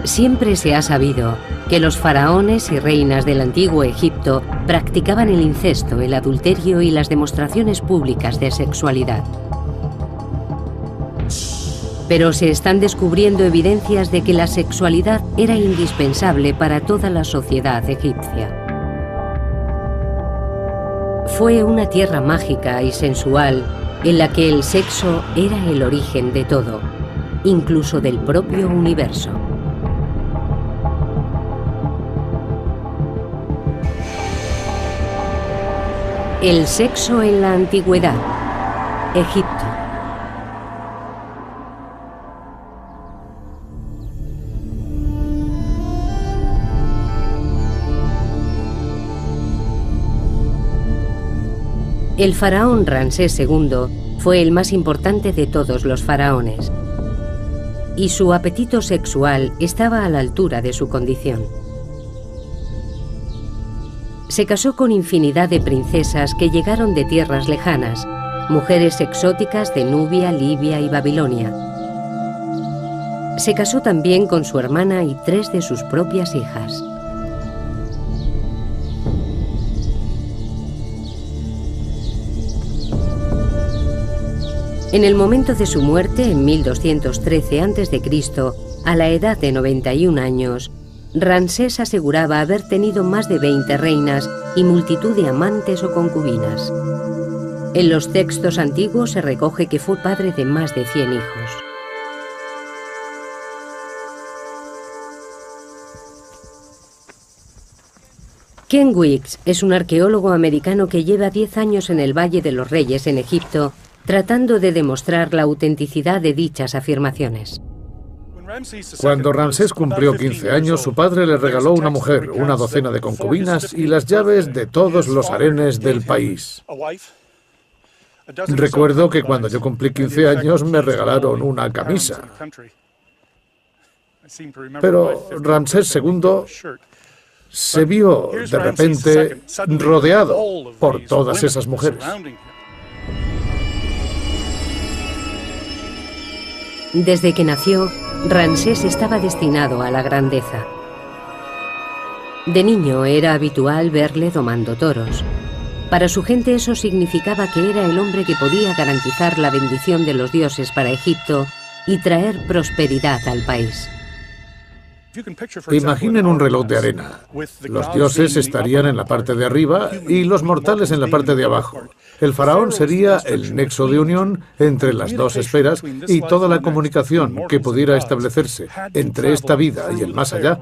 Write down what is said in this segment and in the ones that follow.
Siempre se ha sabido que los faraones y reinas del antiguo Egipto practicaban el incesto, el adulterio y las demostraciones públicas de sexualidad. Pero se están descubriendo evidencias de que la sexualidad era indispensable para toda la sociedad egipcia. Fue una tierra mágica y sensual en la que el sexo era el origen de todo, incluso del propio universo. El sexo en la antigüedad. Egipto. El faraón Ramsés II fue el más importante de todos los faraones, y su apetito sexual estaba a la altura de su condición. Se casó con infinidad de princesas que llegaron de tierras lejanas, mujeres exóticas de Nubia, Libia y Babilonia. Se casó también con su hermana y 3 de sus propias hijas. En el momento de su muerte, en 1213 a.C., a la edad de 91 años, Ramsés aseguraba haber tenido más de 20 reinas y multitud de amantes o concubinas. En los textos antiguos se recoge que fue padre de más de 100 hijos. Ken Weeks es un arqueólogo americano que lleva 10 años en el Valle de los Reyes en Egipto, tratando de demostrar la autenticidad de dichas afirmaciones. Cuando Ramsés cumplió 15 años, su padre le regaló una mujer, una docena de concubinas y las llaves de todos los harenes del país. Recuerdo que cuando yo cumplí 15 años me regalaron una camisa. Pero Ramsés II se vio de repente rodeado por todas esas mujeres. Desde que nació, Ramsés estaba destinado a la grandeza. De niño era habitual verle domando toros. Para su gente eso significaba que era el hombre que podía garantizar la bendición de los dioses para Egipto y traer prosperidad al país. Imaginen un reloj de arena. Los dioses estarían en la parte de arriba y los mortales en la parte de abajo. El faraón sería el nexo de unión entre las dos esferas y toda la comunicación que pudiera establecerse entre esta vida y el más allá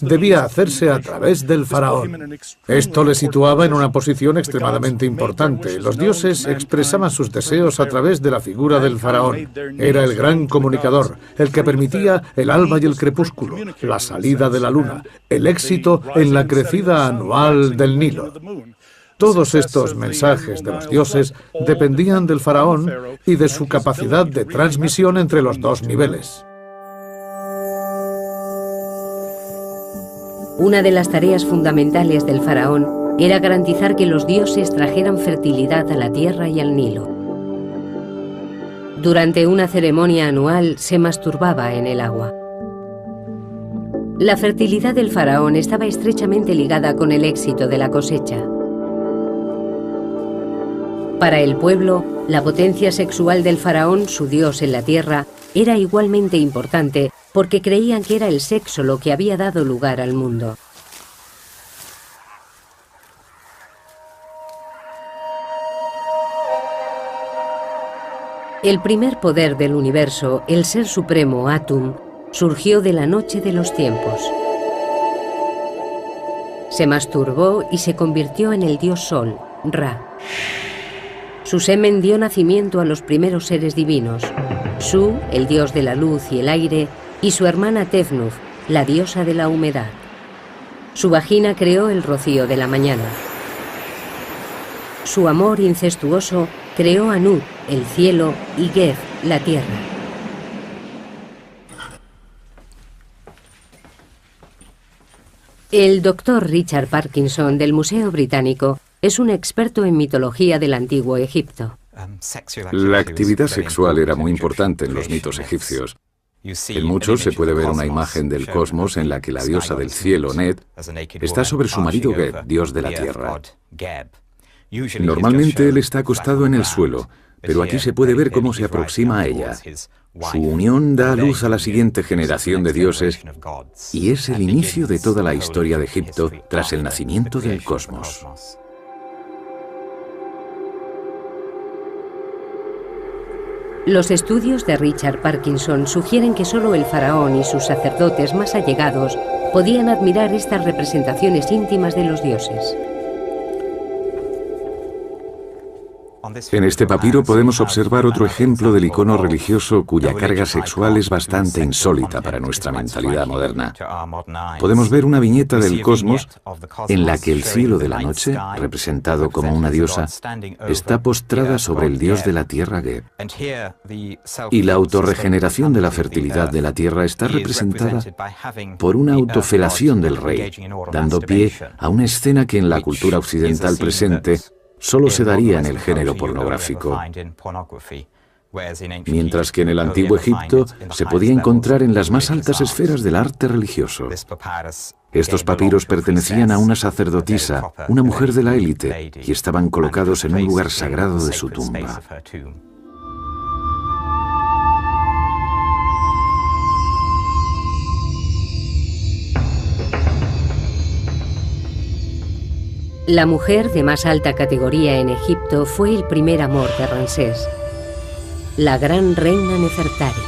debía hacerse a través del faraón. Esto le situaba en una posición extremadamente importante. Los dioses expresaban sus deseos a través de la figura del faraón. Era el gran comunicador, el que permitía el alba y el crepúsculo, la salida de la luna, el éxito en la crecida anual del Nilo. Todos estos mensajes de los dioses dependían del faraón y de su capacidad de transmisión entre los dos niveles. Una de las tareas fundamentales del faraón era garantizar que los dioses trajeran fertilidad a la tierra y al Nilo. Durante una ceremonia anual se masturbaba en el agua. La fertilidad del faraón estaba estrechamente ligada con el éxito de la cosecha. Para el pueblo, la potencia sexual del faraón, su dios en la tierra, era igualmente importante porque creían que era el sexo lo que había dado lugar al mundo. El primer poder del universo, el ser supremo Atum, surgió de la noche de los tiempos. Se masturbó y se convirtió en el dios Sol, Ra. Su semen dio nacimiento a los primeros seres divinos, Su, el dios de la luz y el aire, y su hermana Tefnut, la diosa de la humedad. Su vagina creó el rocío de la mañana. Su amor incestuoso creó a Nut, el cielo, y Geb, la tierra. El doctor Richard Parkinson del Museo Británico es un experto en mitología del antiguo Egipto. La actividad sexual era muy importante en los mitos egipcios. En muchos se puede ver una imagen del cosmos en la que la diosa del cielo, Net, está sobre su marido Geb, dios de la tierra. Normalmente él está acostado en el suelo, pero aquí se puede ver cómo se aproxima a ella. Su unión da luz a la siguiente generación de dioses y es el inicio de toda la historia de Egipto tras el nacimiento del cosmos. Los estudios de Richard Parkinson sugieren que solo el faraón y sus sacerdotes más allegados podían admirar estas representaciones íntimas de los dioses. En este papiro podemos observar otro ejemplo del icono religioso cuya carga sexual es bastante insólita para nuestra mentalidad moderna. Podemos ver una viñeta del cosmos en la que el cielo de la noche, representado como una diosa, está postrada sobre el dios de la tierra Geb. Y la autorregeneración de la fertilidad de la tierra está representada por una autofelación del rey, dando pie a una escena que en la cultura occidental presente solo se daría en el género pornográfico, mientras que en el antiguo Egipto se podía encontrar en las más altas esferas del arte religioso. Estos papiros pertenecían a una sacerdotisa, una mujer de la élite, y estaban colocados en un lugar sagrado de su tumba. La mujer de más alta categoría en Egipto fue el primer amor de Ramsés, la gran reina Nefertari.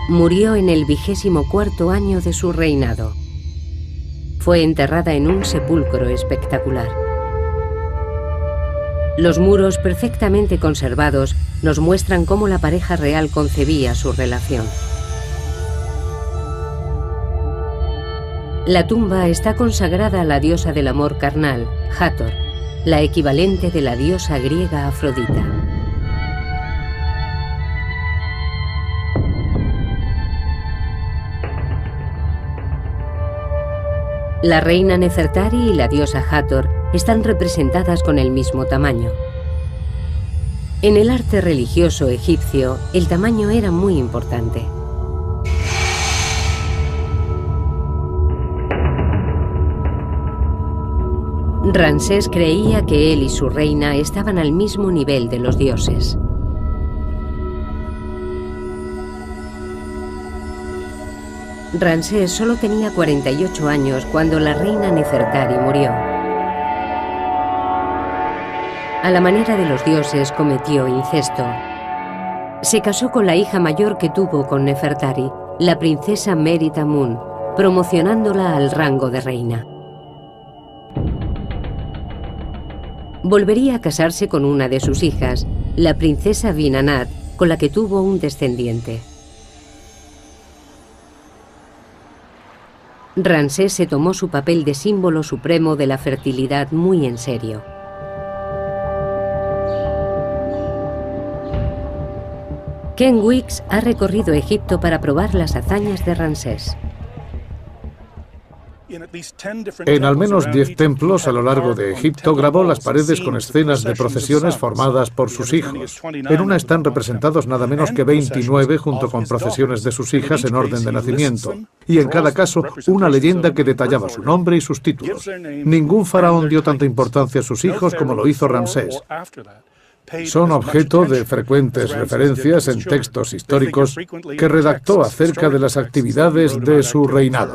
Murió en el 24º año de su reinado. Fue enterrada en un sepulcro espectacular. Los muros perfectamente conservados nos muestran cómo la pareja real concebía su relación. La tumba está consagrada a la diosa del amor carnal, Hathor, la equivalente de la diosa griega Afrodita. La reina Nefertari y la diosa Hathor están representadas con el mismo tamaño. En el arte religioso egipcio, el tamaño era muy importante. Ramsés creía que él y su reina estaban al mismo nivel de los dioses. Ramsés solo tenía 48 años cuando la reina Nefertari murió. A la manera de los dioses cometió incesto. Se casó con la hija mayor que tuvo con Nefertari, la princesa Meri-Tamun, promocionándola al rango de reina. Volvería a casarse con una de sus hijas, la princesa Binanat, con la que tuvo un descendiente. Ramsés se tomó su papel de símbolo supremo de la fertilidad muy en serio. Ken Weeks ha recorrido Egipto para probar las hazañas de Ramsés. En al menos 10 templos a lo largo de Egipto grabó las paredes con escenas de procesiones formadas por sus hijos. En una están representados nada menos que 29 junto con procesiones de sus hijas en orden de nacimiento. Y en cada caso una leyenda que detallaba su nombre y sus títulos. Ningún faraón dio tanta importancia a sus hijos como lo hizo Ramsés. Son objeto de frecuentes referencias en textos históricos que redactó acerca de las actividades de su reinado.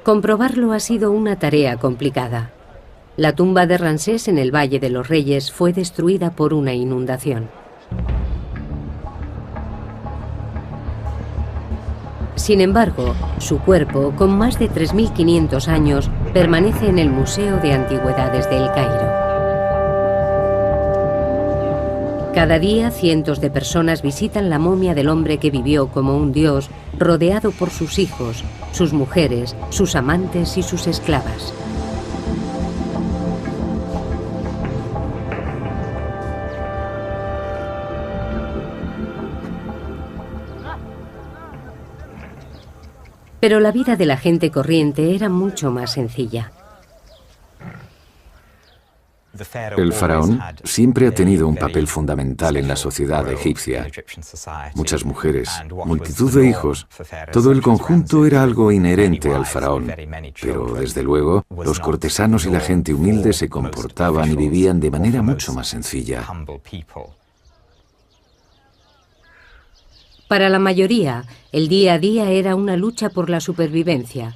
Comprobarlo ha sido una tarea complicada. La tumba de Ramsés en el Valle de los Reyes fue destruida por una inundación. Sin embargo, su cuerpo, con más de 3.500 años, permanece en el Museo de Antigüedades de El Cairo. Cada día, cientos de personas visitan la momia del hombre que vivió como un dios, rodeado por sus hijos, sus mujeres, sus amantes y sus esclavas. Pero la vida de la gente corriente era mucho más sencilla. El faraón siempre ha tenido un papel fundamental en la sociedad egipcia. Muchas mujeres, multitud de hijos, todo el conjunto era algo inherente al faraón. Pero, desde luego, los cortesanos y la gente humilde se comportaban y vivían de manera mucho más sencilla. Para la mayoría, el día a día era una lucha por la supervivencia.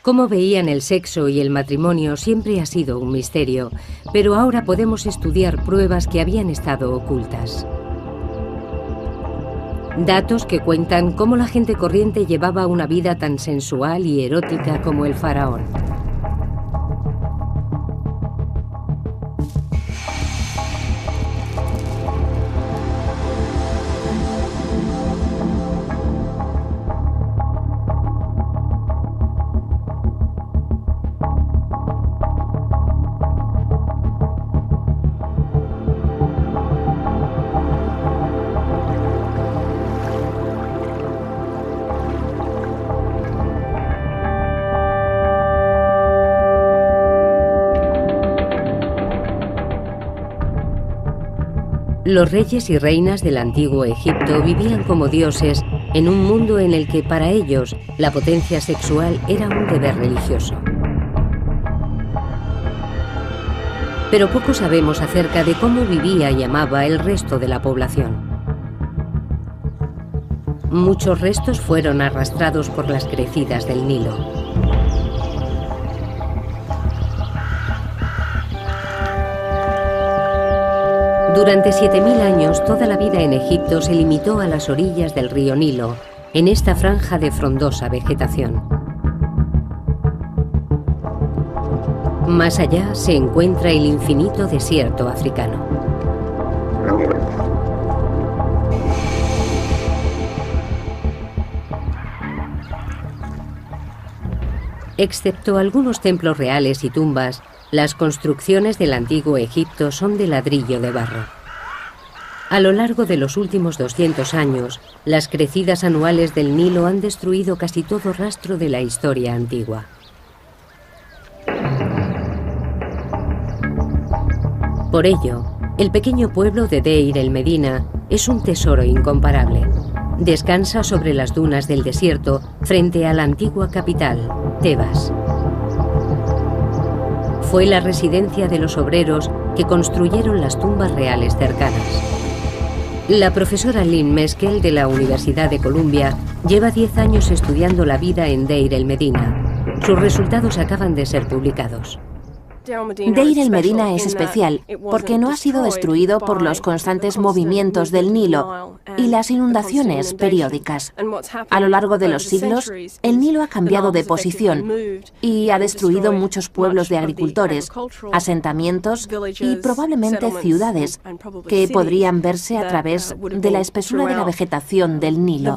Cómo veían el sexo y el matrimonio siempre ha sido un misterio, pero ahora podemos estudiar pruebas que habían estado ocultas. Datos que cuentan cómo la gente corriente llevaba una vida tan sensual y erótica como el faraón. Los reyes y reinas del antiguo Egipto vivían como dioses en un mundo en el que para ellos la potencia sexual era un deber religioso. Pero poco sabemos acerca de cómo vivía y amaba el resto de la población. Muchos restos fueron arrastrados por las crecidas del Nilo. Durante 7000 años, toda la vida en Egipto se limitó a las orillas del río Nilo, en esta franja de frondosa vegetación. Más allá se encuentra el infinito desierto africano. Excepto algunos templos reales y tumbas, las construcciones del antiguo Egipto son de ladrillo de barro. A lo largo de los últimos 200 años, las crecidas anuales del Nilo han destruido casi todo rastro de la historia antigua. Por ello, el pequeño pueblo de Deir el Medina es un tesoro incomparable. Descansa sobre las dunas del desierto frente a la antigua capital, Tebas. Fue la residencia de los obreros que construyeron las tumbas reales cercanas. La profesora Lynn Meskel de la Universidad de Columbia lleva 10 años estudiando la vida en Deir el Medina. Sus resultados acaban de ser publicados. Deir el Medina es especial porque no ha sido destruido por los constantes movimientos del Nilo y las inundaciones periódicas. A lo largo de los siglos, el Nilo ha cambiado de posición y ha destruido muchos pueblos de agricultores, asentamientos y probablemente ciudades que podrían verse a través de la espesura de la vegetación del Nilo.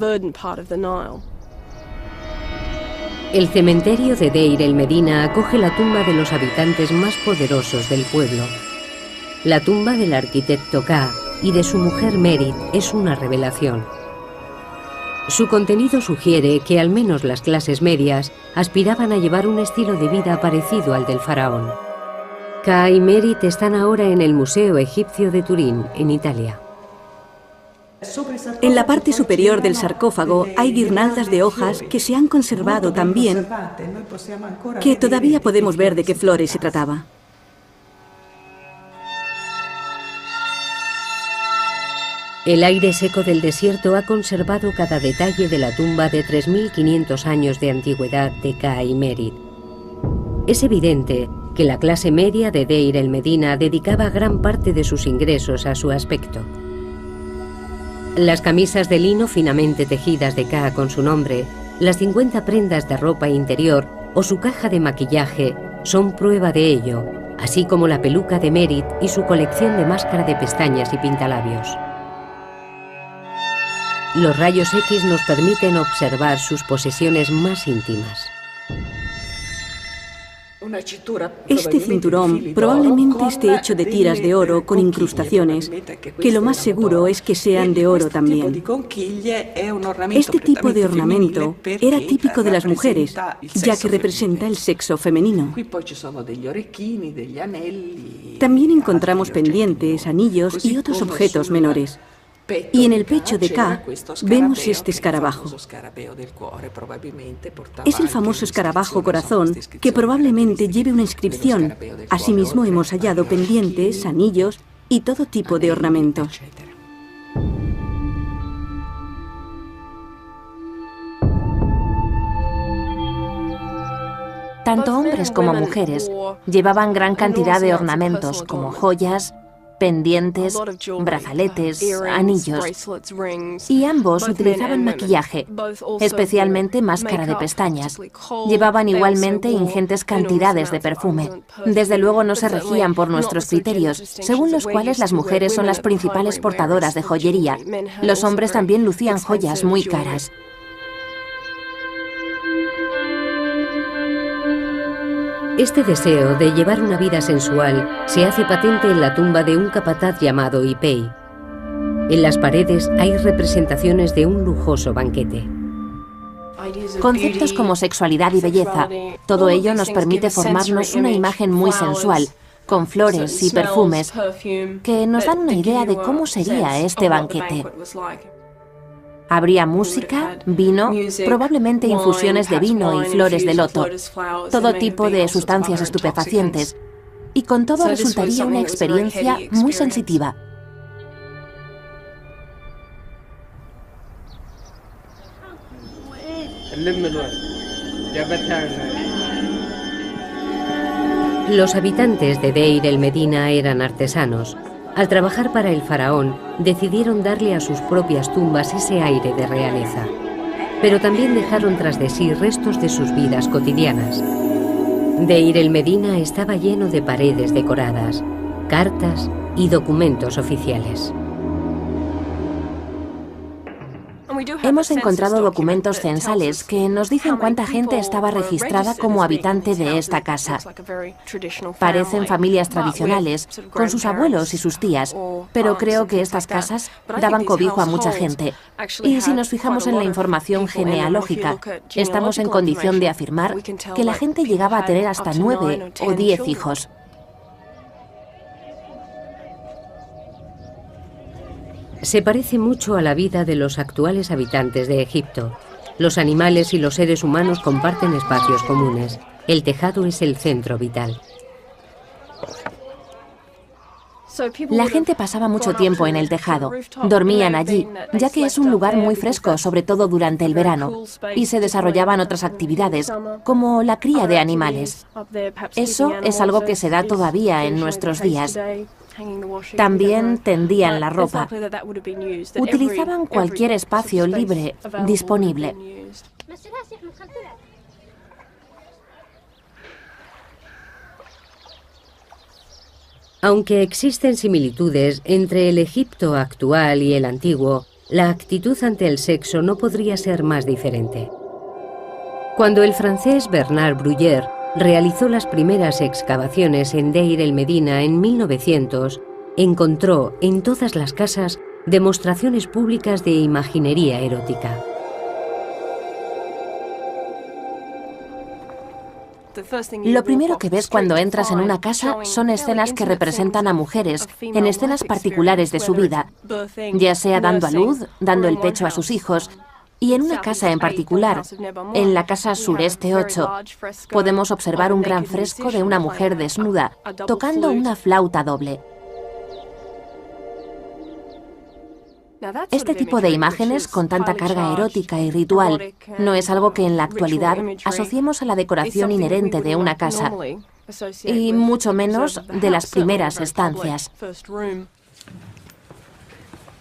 El cementerio de Deir el Medina acoge la tumba de los habitantes más poderosos del pueblo. La tumba del arquitecto Ka y de su mujer Merit es una revelación. Su contenido sugiere que al menos las clases medias aspiraban a llevar un estilo de vida parecido al del faraón. Ka y Merit están ahora en el Museo Egipcio de Turín, en Italia. En la parte superior del sarcófago hay guirnaldas de hojas que se han conservado tan bien que todavía podemos ver de qué flores se trataba. El aire seco del desierto ha conservado cada detalle de la tumba de 3500 años de antigüedad de Ka y Merit. Es evidente que la clase media de Deir el Medina dedicaba gran parte de sus ingresos a su aspecto. Las camisas de lino finamente tejidas de Ka con su nombre, las 50 prendas de ropa interior o su caja de maquillaje son prueba de ello, así como la peluca de Merit y su colección de máscara de pestañas y pintalabios. Los rayos X nos permiten observar sus posesiones más íntimas. Este cinturón probablemente esté hecho de tiras de oro con incrustaciones, que lo más seguro es que sean de oro también. Este tipo de ornamento era típico de las mujeres, ya que representa el sexo femenino. También encontramos pendientes, anillos y otros objetos menores. Y en el pecho de K vemos este escarabajo. Es el famoso escarabajo corazón que probablemente lleve una inscripción. Asimismo hemos hallado pendientes, anillos y todo tipo de ornamentos. Tanto hombres como mujeres llevaban gran cantidad de ornamentos como joyas, pendientes, brazaletes, anillos, y ambos utilizaban maquillaje, especialmente máscara de pestañas. Llevaban igualmente ingentes cantidades de perfume. Desde luego no se regían por nuestros criterios, según los cuales las mujeres son las principales portadoras de joyería. Los hombres también lucían joyas muy caras. Este deseo de llevar una vida sensual se hace patente en la tumba de un capataz llamado Ipei. En las paredes hay representaciones de un lujoso banquete. Conceptos como sexualidad y belleza, todo ello nos permite formarnos una imagen muy sensual, con flores y perfumes, que nos dan una idea de cómo sería este banquete. Habría música, vino, probablemente infusiones de vino y flores de loto, todo tipo de sustancias estupefacientes, y con todo resultaría una experiencia muy sensitiva. Los habitantes de Deir el Medina eran artesanos. Al trabajar para el faraón, decidieron darle a sus propias tumbas ese aire de realeza. Pero también dejaron tras de sí restos de sus vidas cotidianas. Deir el Medina estaba lleno de paredes decoradas, cartas y documentos oficiales. Hemos encontrado documentos censales que nos dicen cuánta gente estaba registrada como habitante de esta casa. Parecen familias tradicionales, con sus abuelos y sus tías, pero creo que estas casas daban cobijo a mucha gente. Y si nos fijamos en la información genealógica, estamos en condición de afirmar que la gente llegaba a tener hasta 9 o 10 hijos. Se parece mucho a la vida de los actuales habitantes de Egipto. Los animales y los seres humanos comparten espacios comunes. El tejado es el centro vital. La gente pasaba mucho tiempo en el tejado. Dormían allí, ya que es un lugar muy fresco, sobre todo durante el verano, y se desarrollaban otras actividades, como la cría de animales. Eso es algo que se da todavía en nuestros días. También tendían la ropa. Utilizaban cualquier espacio libre disponible. Aunque existen similitudes entre el Egipto actual y el antiguo, la actitud ante el sexo no podría ser más diferente. Cuando el francés Bernard Bruyère realizó las primeras excavaciones en Deir el Medina en 1900, encontró en todas las casas demostraciones públicas de imaginería erótica. Lo primero que ves cuando entras en una casa son escenas que representan a mujeres en escenas particulares de su vida, ya sea dando a luz, dando el pecho a sus hijos. Y en una casa en particular, en la casa Sureste 8, podemos observar un gran fresco de una mujer desnuda, tocando una flauta doble. Este tipo de imágenes, con tanta carga erótica y ritual, no es algo que en la actualidad asociemos a la decoración inherente de una casa, y mucho menos de las primeras estancias.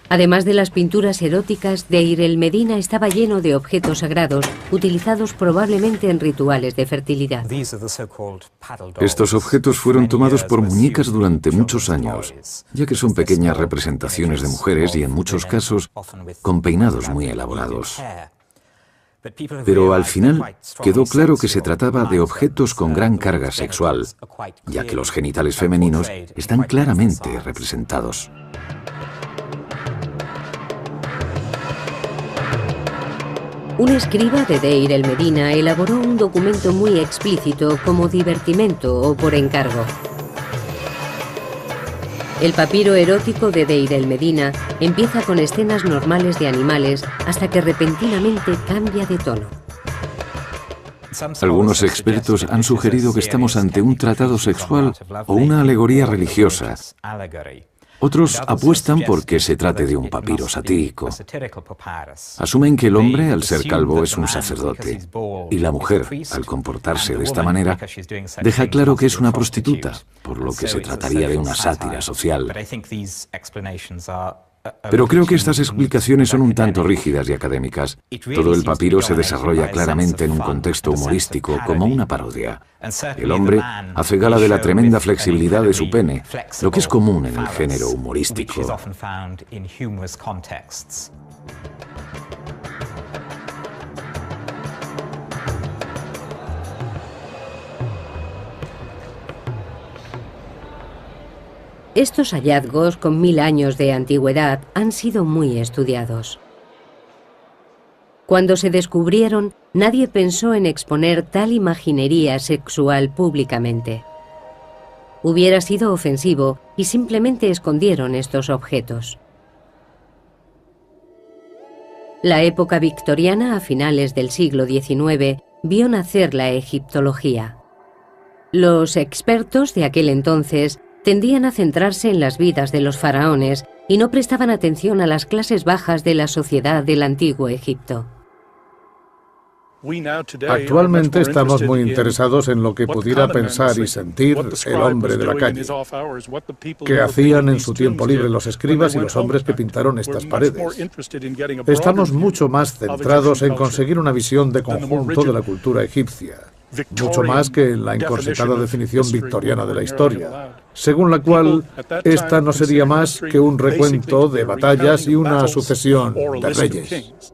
Además de las pinturas eróticas, Deir el Medina estaba lleno de objetos sagrados, utilizados probablemente en rituales de fertilidad. Estos objetos fueron tomados por muñecas durante muchos años, ya que son pequeñas representaciones de mujeres y en muchos casos con peinados muy elaborados. Pero al final quedó claro que se trataba de objetos con gran carga sexual, ya que los genitales femeninos están claramente representados. Un escriba de Deir el Medina elaboró un documento muy explícito como divertimento o por encargo. El papiro erótico de Deir el Medina empieza con escenas normales de animales hasta que repentinamente cambia de tono. Algunos expertos han sugerido que estamos ante un tratado sexual o una alegoría religiosa. Otros apuestan por que se trate de un papiro satírico. Asumen que el hombre, al ser calvo, es un sacerdote, y la mujer, al comportarse de esta manera, deja claro que es una prostituta, por lo que se trataría de una sátira social. Pero creo que estas explicaciones son un tanto rígidas y académicas. Todo el papiro se desarrolla claramente en un contexto humorístico, como una parodia. El hombre hace gala de la tremenda flexibilidad de su pene, lo que es común en el género humorístico. Estos hallazgos, con 1000 años de antigüedad, han sido muy estudiados. Cuando se descubrieron, nadie pensó en exponer tal imaginería sexual públicamente. Hubiera sido ofensivo y simplemente escondieron estos objetos. La época victoriana, a finales del siglo XIX, vio nacer la egiptología. Los expertos de aquel entonces tendían a centrarse en las vidas de los faraones y no prestaban atención a las clases bajas de la sociedad del antiguo Egipto. Actualmente estamos muy interesados en lo que pudiera pensar y sentir el hombre de la calle, qué hacían en su tiempo libre los escribas y los hombres que pintaron estas paredes. Estamos mucho más centrados en conseguir una visión de conjunto de la cultura egipcia, mucho más que en la encorsetada definición victoriana de la historia, según la cual esta no sería más que un recuento de batallas y una sucesión de reyes.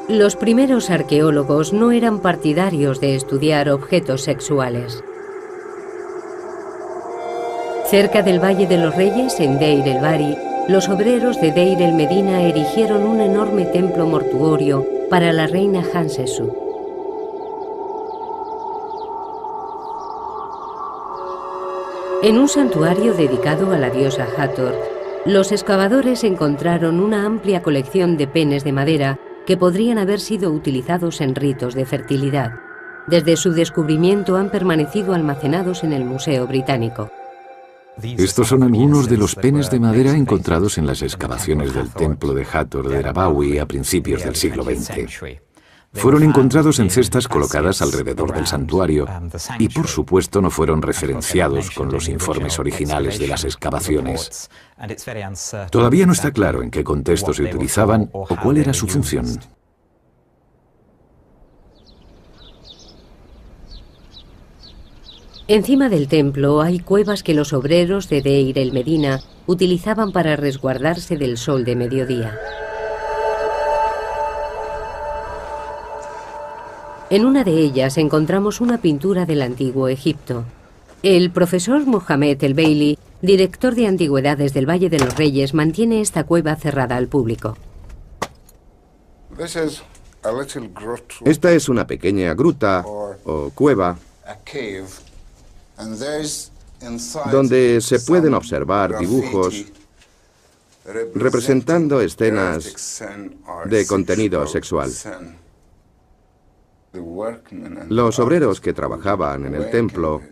Los primeros arqueólogos no eran partidarios de estudiar objetos sexuales. Cerca del Valle de los Reyes, en Deir el-Bahari, los obreros de Deir el Medina erigieron un enorme templo mortuorio para la reina Hatshepsut. En un santuario dedicado a la diosa Hathor, los excavadores encontraron una amplia colección de penes de madera que podrían haber sido utilizados en ritos de fertilidad. Desde su descubrimiento han permanecido almacenados en el Museo Británico. Estos son algunos de los penes de madera encontrados en las excavaciones del templo de Hathor de Rabawi a principios del siglo XX. Fueron encontrados en cestas colocadas alrededor del santuario y, por supuesto, no fueron referenciados con los informes originales de las excavaciones. Todavía no está claro en qué contexto se utilizaban o cuál era su función. Encima del templo hay cuevas que los obreros de Deir el Medina utilizaban para resguardarse del sol de mediodía. En una de ellas encontramos una pintura del antiguo Egipto. El profesor Mohamed el-Baili, director de antigüedades del Valle de los Reyes, mantiene esta cueva cerrada al público. Esta es una pequeña gruta o cueva donde se pueden observar dibujos representando escenas de contenido sexual. Los obreros que trabajaban en el templo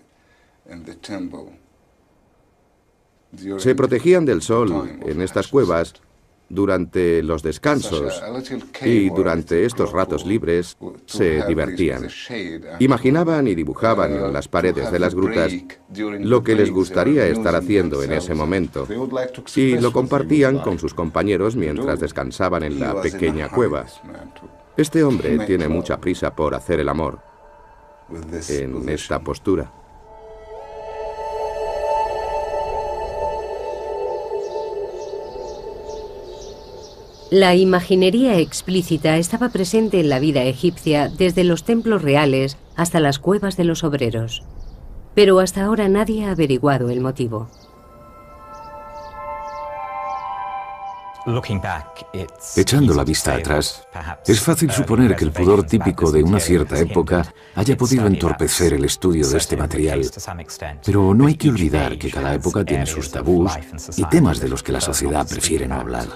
se protegían del sol en estas cuevas durante los descansos y durante estos ratos libres se divertían. Imaginaban y dibujaban en las paredes de las grutas lo que les gustaría estar haciendo en ese momento y lo compartían con sus compañeros mientras descansaban en la pequeña cueva. Este hombre tiene mucha prisa por hacer el amor en esta postura. La imaginería explícita estaba presente en la vida egipcia desde los templos reales hasta las cuevas de los obreros. Pero hasta ahora nadie ha averiguado el motivo. Echando la vista atrás, es fácil suponer que el pudor típico de una cierta época haya podido entorpecer el estudio de este material. Pero no hay que olvidar que cada época tiene sus tabús y temas de los que la sociedad prefiere no hablar.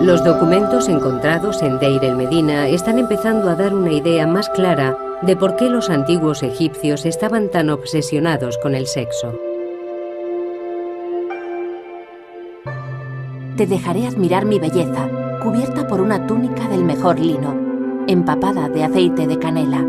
Los documentos encontrados en Deir el-Medina están empezando a dar una idea más clara de por qué los antiguos egipcios estaban tan obsesionados con el sexo. Te dejaré admirar mi belleza, cubierta por una túnica del mejor lino, empapada de aceite de canela.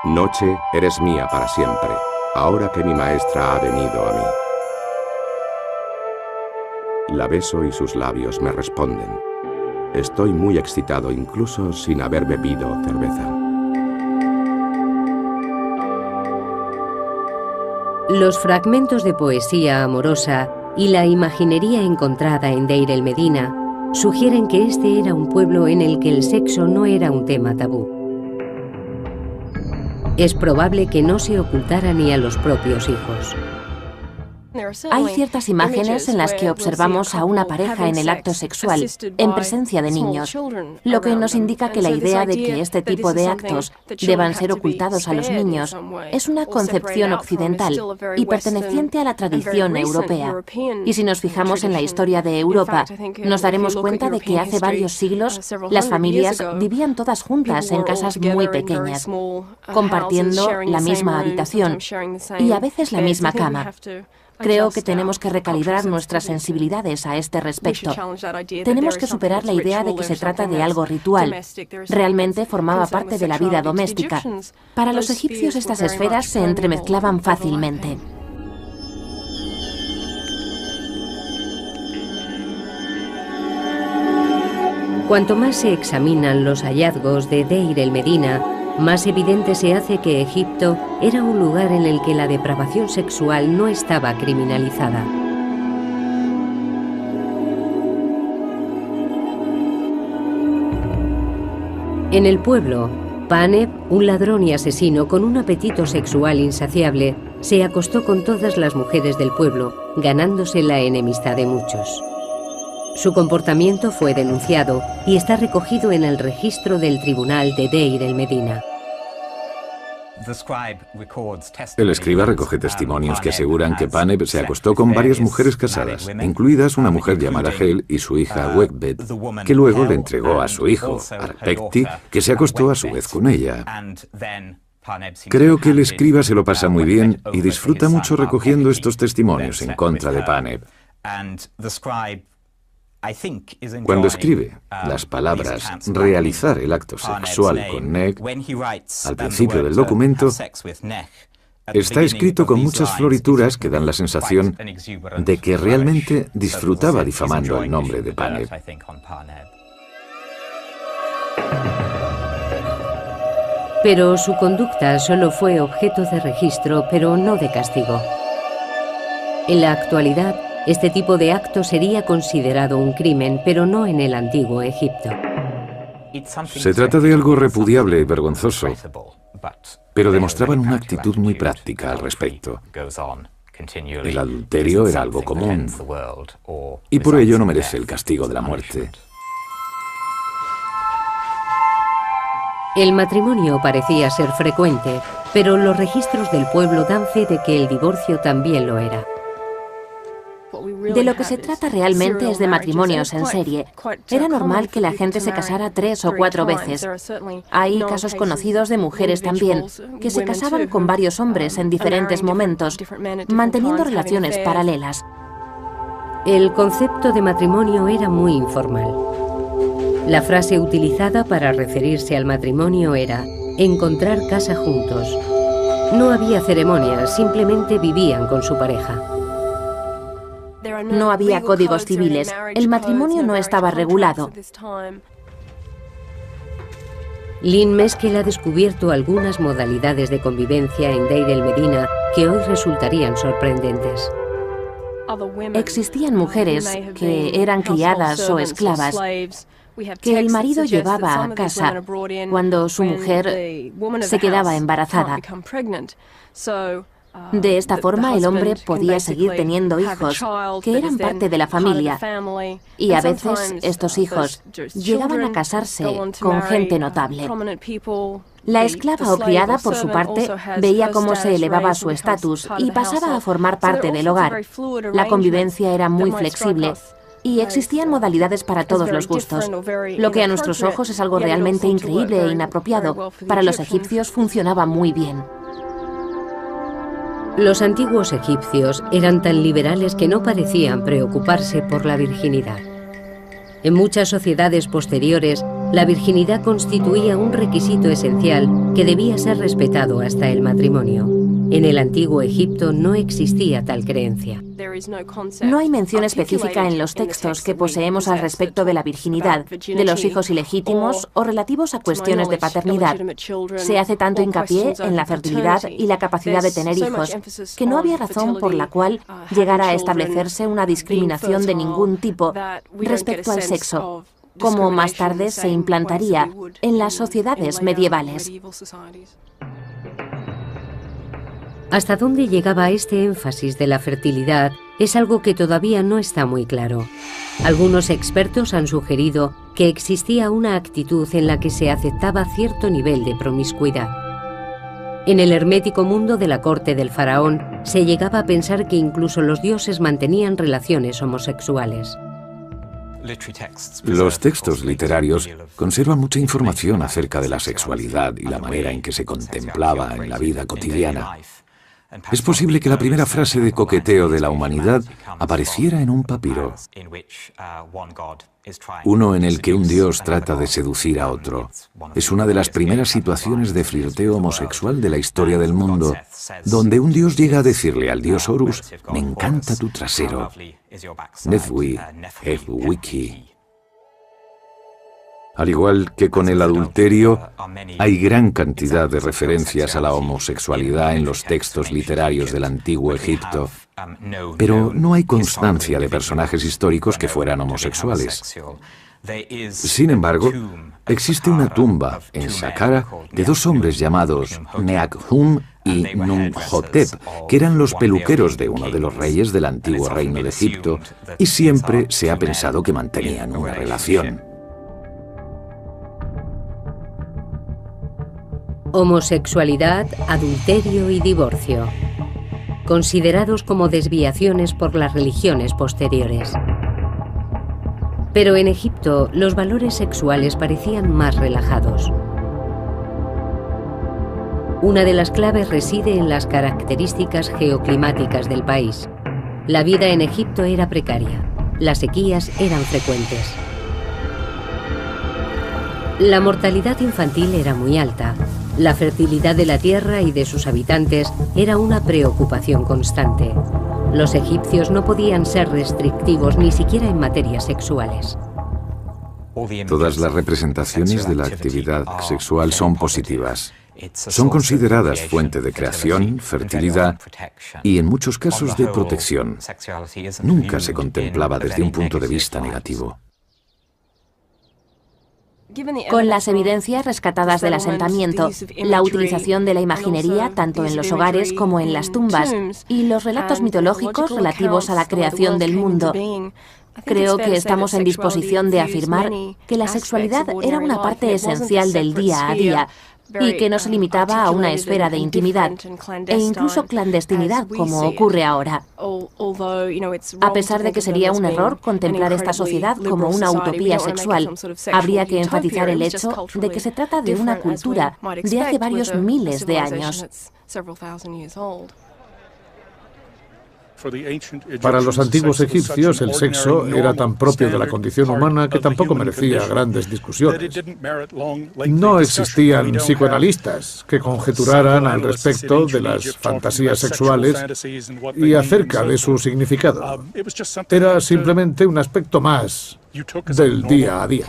Noche, eres mía para siempre, ahora que mi maestra ha venido a mí. La beso y sus labios me responden. Estoy muy excitado incluso sin haber bebido cerveza. Los fragmentos de poesía amorosa y la imaginería encontrada en Deir el-Medina sugieren que este era un pueblo en el que el sexo no era un tema tabú. Es probable que no se ocultara ni a los propios hijos. Hay ciertas imágenes en las que observamos a una pareja en el acto sexual, en presencia de niños, lo que nos indica que la idea de que este tipo de actos deban ser ocultados a los niños es una concepción occidental y perteneciente a la tradición europea. Y si nos fijamos en la historia de Europa, nos daremos cuenta de que hace varios siglos las familias vivían todas juntas en casas muy pequeñas, compartiendo la misma habitación y a veces la misma cama. Creo que tenemos que recalibrar nuestras sensibilidades a este respecto. Tenemos que superar la idea de que se trata de algo ritual. Realmente formaba parte de la vida doméstica. Para los egipcios estas esferas se entremezclaban fácilmente. Cuanto más se examinan los hallazgos de Deir el-Medina, más evidente se hace que Egipto era un lugar en el que la depravación sexual no estaba criminalizada. En el pueblo, Paneb, un ladrón y asesino con un apetito sexual insaciable, se acostó con todas las mujeres del pueblo, ganándose la enemistad de muchos. Su comportamiento fue denunciado y está recogido en el registro del tribunal de Deir el-Medina. El escriba recoge testimonios que aseguran que Paneb se acostó con varias mujeres casadas, incluidas una mujer llamada Hel y su hija Wegbet, que luego le entregó a su hijo, Arpekti, que se acostó a su vez con ella. Creo que el escriba se lo pasa muy bien y disfruta mucho recogiendo estos testimonios en contra de Paneb. Cuando escribe las palabras realizar el acto sexual con Neg, al principio del documento, está escrito con muchas florituras que dan la sensación de que realmente disfrutaba difamando el nombre de Paneb. Pero su conducta solo fue objeto de registro, pero no de castigo. En la actualidad, este tipo de acto sería considerado un crimen, pero no en el antiguo Egipto. Se trata de algo repudiable y vergonzoso, pero demostraban una actitud muy práctica al respecto. El adulterio era algo común, y por ello no merece el castigo de la muerte. El matrimonio parecía ser frecuente, pero los registros del pueblo dan fe de que el divorcio también lo era. De lo que se trata realmente es de matrimonios en serie. Era normal que la gente se casara 3 o 4 veces. Hay casos conocidos de mujeres también, que se casaban con varios hombres en diferentes momentos, manteniendo relaciones paralelas. El concepto de matrimonio era muy informal. La frase utilizada para referirse al matrimonio era encontrar casa juntos. No había ceremonias, simplemente vivían con su pareja. No había códigos civiles. El matrimonio no estaba regulado. Lynn Meskel ha descubierto algunas modalidades de convivencia en Deir el-Medina que hoy resultarían sorprendentes. Existían mujeres que eran criadas o esclavas que el marido llevaba a casa cuando su mujer se quedaba embarazada. De esta forma, el hombre podía seguir teniendo hijos que eran parte de la familia, y a veces estos hijos llegaban a casarse con gente notable. La esclava o criada, por su parte, veía cómo se elevaba su estatus y pasaba a formar parte del hogar. La convivencia era muy flexible y existían modalidades para todos los gustos. Lo que a nuestros ojos es algo realmente increíble e inapropiado, para los egipcios funcionaba muy bien. Los antiguos egipcios eran tan liberales que no parecían preocuparse por la virginidad. En muchas sociedades posteriores, la virginidad constituía un requisito esencial que debía ser respetado hasta el matrimonio. En el antiguo Egipto no existía tal creencia. No hay mención específica en los textos que poseemos al respecto de la virginidad, de los hijos ilegítimos o relativos a cuestiones de paternidad. Se hace tanto hincapié en la fertilidad y la capacidad de tener hijos, que no había razón por la cual llegara a establecerse una discriminación de ningún tipo respecto al sexo, como más tarde se implantaría en las sociedades medievales. Hasta dónde llegaba este énfasis de la fertilidad es algo que todavía no está muy claro. Algunos expertos han sugerido que existía una actitud en la que se aceptaba cierto nivel de promiscuidad. En el hermético mundo de la corte del faraón se llegaba a pensar que incluso los dioses mantenían relaciones homosexuales. Los textos literarios conservan mucha información acerca de la sexualidad y la manera en que se contemplaba en la vida cotidiana. Es posible que la primera frase de coqueteo de la humanidad apareciera en un papiro, uno en el que un dios trata de seducir a otro. Es una de las primeras situaciones de flirteo homosexual de la historia del mundo, donde un dios llega a decirle al dios Horus: «Me encanta tu trasero». Nefwi, Wiki. Al igual que con el adulterio, hay gran cantidad de referencias a la homosexualidad en los textos literarios del antiguo Egipto, pero no hay constancia de personajes históricos que fueran homosexuales. Sin embargo, existe una tumba en Saqqara de dos hombres llamados Neakhum y Numhotep, que eran los peluqueros de uno de los reyes del antiguo reino de Egipto, y siempre se ha pensado que mantenían una relación. Homosexualidad, adulterio y divorcio, considerados como desviaciones por las religiones posteriores. Pero en Egipto los valores sexuales parecían más relajados. Una de las claves reside en las características geoclimáticas del país. La vida en Egipto era precaria, las sequías eran frecuentes. La mortalidad infantil era muy alta. La fertilidad de la tierra y de sus habitantes era una preocupación constante. Los egipcios no podían ser restrictivos ni siquiera en materias sexuales. Todas las representaciones de la actividad sexual son positivas. Son consideradas fuente de creación, fertilidad y, en muchos casos, de protección. Nunca se contemplaba desde un punto de vista negativo. Con las evidencias rescatadas del asentamiento, la utilización de la imaginería tanto en los hogares como en las tumbas y los relatos mitológicos relativos a la creación del mundo, creo que estamos en disposición de afirmar que la sexualidad era una parte esencial del día a día y que no se limitaba a una esfera de intimidad e incluso clandestinidad como ocurre ahora. A pesar de que sería un error contemplar esta sociedad como una utopía sexual, habría que enfatizar el hecho de que se trata de una cultura de hace varios miles de años. Para los antiguos egipcios, el sexo era tan propio de la condición humana que tampoco merecía grandes discusiones. No existían psicoanalistas que conjeturaran al respecto de las fantasías sexuales y acerca de su significado. Era simplemente un aspecto más del día a día.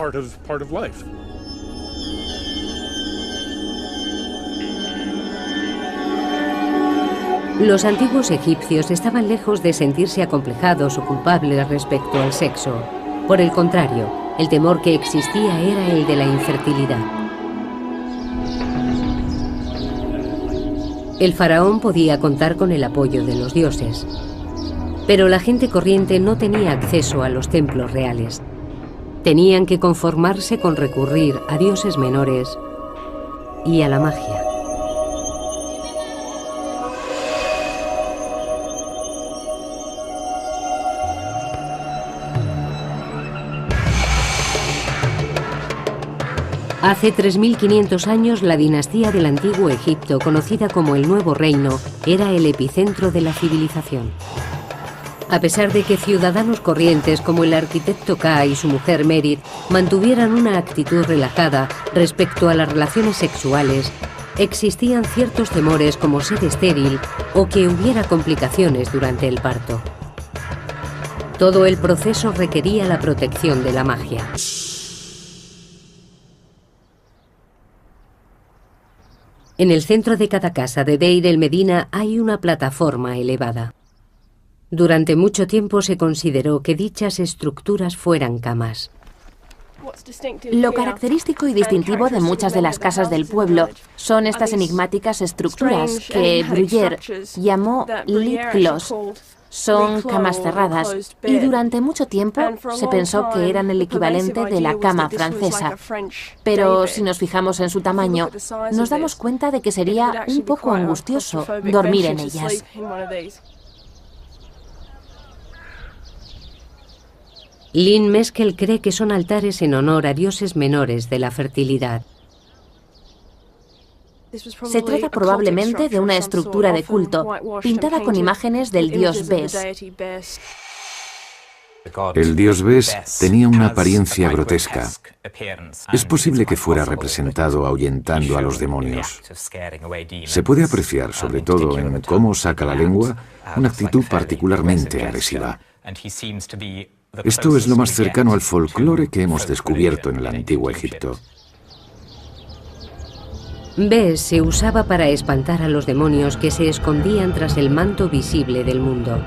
Los antiguos egipcios estaban lejos de sentirse acomplejados o culpables respecto al sexo. Por el contrario, el temor que existía era el de la infertilidad. El faraón podía contar con el apoyo de los dioses, pero la gente corriente no tenía acceso a los templos reales. Tenían que conformarse con recurrir a dioses menores y a la magia. Hace 3.500 años, la dinastía del Antiguo Egipto, conocida como el Nuevo Reino, era el epicentro de la civilización. A pesar de que ciudadanos corrientes como el arquitecto Ka y su mujer Merit mantuvieran una actitud relajada respecto a las relaciones sexuales, existían ciertos temores como ser estéril o que hubiera complicaciones durante el parto. Todo el proceso requería la protección de la magia. En el centro de cada casa de Deir el-Medina hay una plataforma elevada. Durante mucho tiempo se consideró que dichas estructuras fueran camas. Lo característico y distintivo de muchas de las casas del pueblo son estas enigmáticas estructuras que Bruyère llamó lit clos. Son camas cerradas y durante mucho tiempo se pensó que eran el equivalente de la cama francesa. Pero si nos fijamos en su tamaño, nos damos cuenta de que sería un poco angustioso dormir en ellas. Lynn Meskel cree que son altares en honor a dioses menores de la fertilidad. Se trata probablemente de una estructura de culto, pintada con imágenes del dios Bes. El dios Bes tenía una apariencia grotesca. Es posible que fuera representado ahuyentando a los demonios. Se puede apreciar, sobre todo en cómo saca la lengua, una actitud particularmente agresiva. Esto es lo más cercano al folclore que hemos descubierto en el Antiguo Egipto. Bes se usaba para espantar a los demonios que se escondían tras el manto visible del mundo.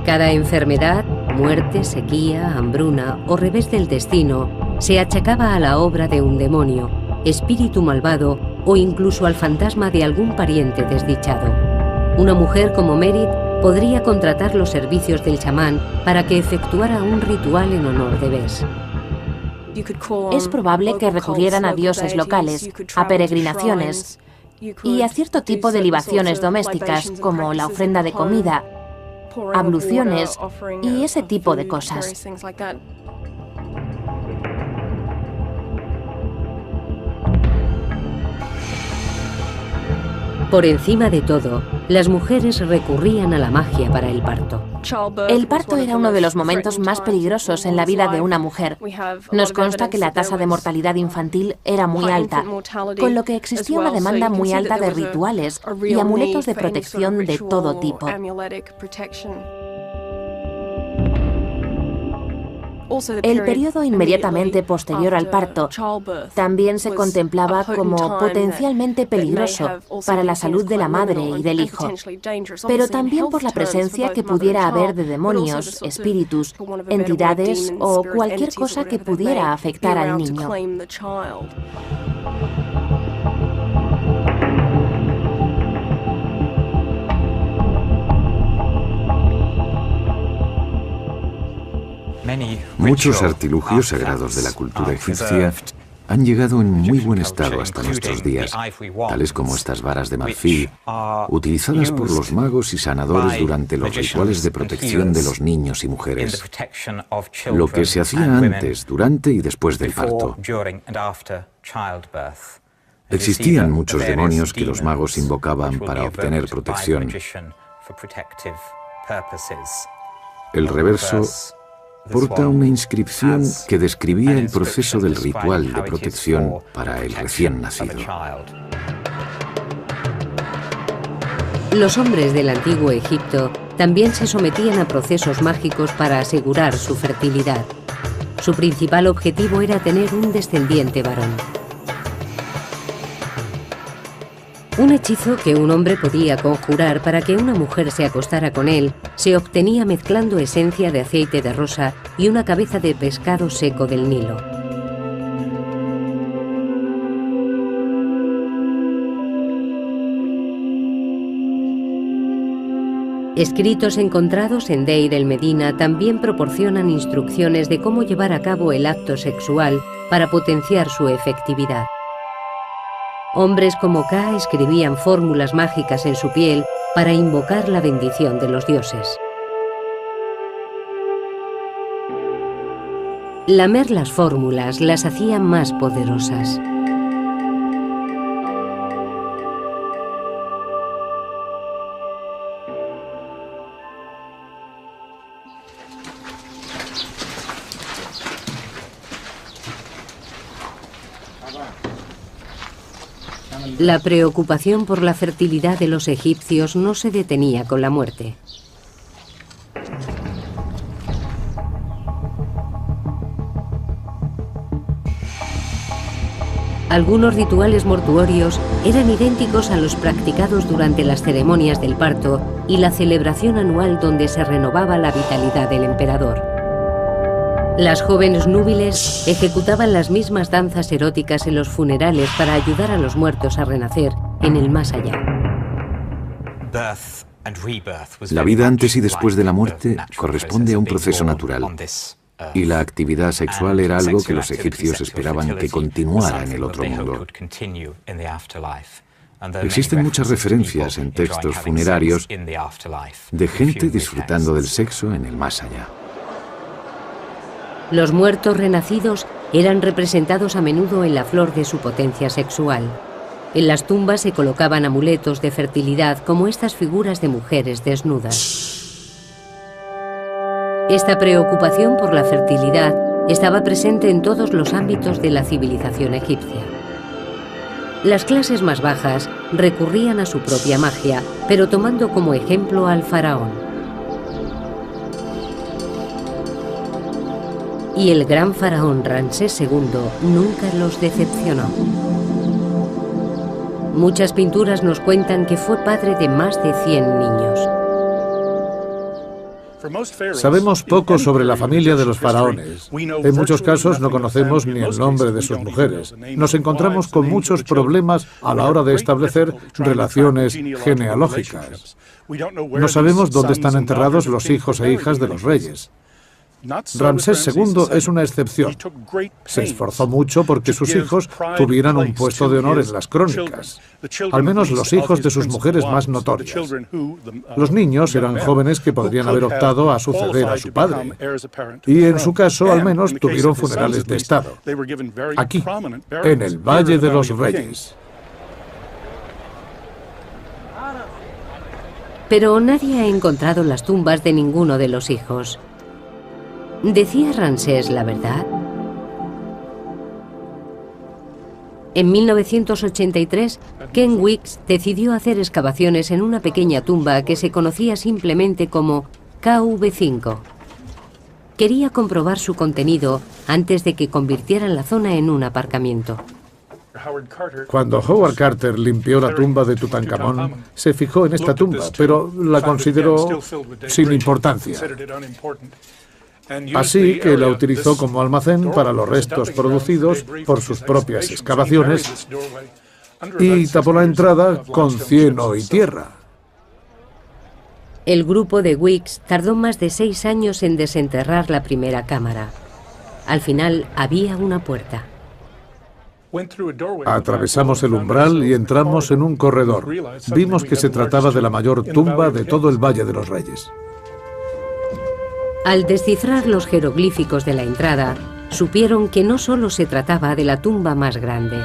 Cada enfermedad, muerte, sequía, hambruna o revés del destino se achacaba a la obra de un demonio, espíritu malvado o incluso al fantasma de algún pariente desdichado. Una mujer como Merit podría contratar los servicios del chamán para que efectuara un ritual en honor de Bes. Es probable que recurrieran a dioses locales, a peregrinaciones y a cierto tipo de libaciones domésticas, como la ofrenda de comida, abluciones y ese tipo de cosas. Por encima de todo, las mujeres recurrían a la magia para el parto. El parto era uno de los momentos más peligrosos en la vida de una mujer. Nos consta que la tasa de mortalidad infantil era muy alta, con lo que existía una demanda muy alta de rituales y amuletos de protección de todo tipo. El periodo inmediatamente posterior al parto también se contemplaba como potencialmente peligroso para la salud de la madre y del hijo, pero también por la presencia que pudiera haber de demonios, espíritus, entidades o cualquier cosa que pudiera afectar al niño. Muchos artilugios sagrados de la cultura egipcia han llegado en muy buen estado hasta nuestros días, tales como estas varas de marfil, utilizadas por los magos y sanadores durante los rituales de protección de los niños y mujeres, lo que se hacía antes, durante y después del parto. Existían muchos demonios que los magos invocaban para obtener protección, El reverso porta una inscripción que describía el proceso del ritual de protección para el recién nacido. Los hombres del antiguo Egipto también se sometían a procesos mágicos para asegurar su fertilidad. Su principal objetivo era tener un descendiente varón. Un hechizo que un hombre podía conjurar para que una mujer se acostara con él se obtenía mezclando esencia de aceite de rosa y una cabeza de pescado seco del Nilo. Escritos encontrados en Deir el-Medina también proporcionan instrucciones de cómo llevar a cabo el acto sexual para potenciar su efectividad. Hombres como Ka escribían fórmulas mágicas en su piel para invocar la bendición de los dioses. Lamer las fórmulas las hacía más poderosas. La preocupación por la fertilidad de los egipcios no se detenía con la muerte. Algunos rituales mortuorios eran idénticos a los practicados durante las ceremonias del parto y la celebración anual donde se renovaba la vitalidad del emperador. Las jóvenes núbiles ejecutaban las mismas danzas eróticas en los funerales para ayudar a los muertos a renacer en el más allá. La vida antes y después de la muerte corresponde a un proceso natural, y la actividad sexual era algo que los egipcios esperaban que continuara en el otro mundo. Existen muchas referencias en textos funerarios de gente disfrutando del sexo en el más allá. Los muertos renacidos eran representados a menudo en la flor de su potencia sexual. En las tumbas se colocaban amuletos de fertilidad como estas figuras de mujeres desnudas. Esta preocupación por la fertilidad estaba presente en todos los ámbitos de la civilización egipcia. Las clases más bajas recurrían a su propia magia, pero tomando como ejemplo al faraón. Y el gran faraón Ramsés II nunca los decepcionó. Muchas pinturas nos cuentan que fue padre de más de 100 niños. Sabemos poco sobre la familia de los faraones. En muchos casos no conocemos ni el nombre de sus mujeres. Nos encontramos con muchos problemas a la hora de establecer relaciones genealógicas. No sabemos dónde están enterrados los hijos e hijas de los reyes. Ramsés II es una excepción. Se esforzó mucho porque sus hijos tuvieran un puesto de honor en las crónicas, al menos los hijos de sus mujeres más notorias. Los niños eran jóvenes que podrían haber optado a suceder a su padre, y en su caso al menos tuvieron funerales de Estado, aquí, en el Valle de los Reyes. Pero nadie ha encontrado las tumbas de ninguno de los hijos. ¿Decía Ramsés la verdad? En 1983, Ken Weeks decidió hacer excavaciones en una pequeña tumba que se conocía simplemente como KV5. Quería comprobar su contenido antes de que convirtieran la zona en un aparcamiento. Cuando Howard Carter limpió la tumba de Tutankamón, se fijó en esta tumba, pero la consideró sin importancia. Así que la utilizó como almacén para los restos producidos por sus propias excavaciones y tapó la entrada con cieno y tierra. El grupo de Weeks tardó más de 6 años en desenterrar la primera cámara. Al final había una puerta. Atravesamos el umbral y entramos en un corredor. Vimos que se trataba de la mayor tumba de todo el Valle de los Reyes. Al descifrar los jeroglíficos de la entrada, supieron que no solo se trataba de la tumba más grande.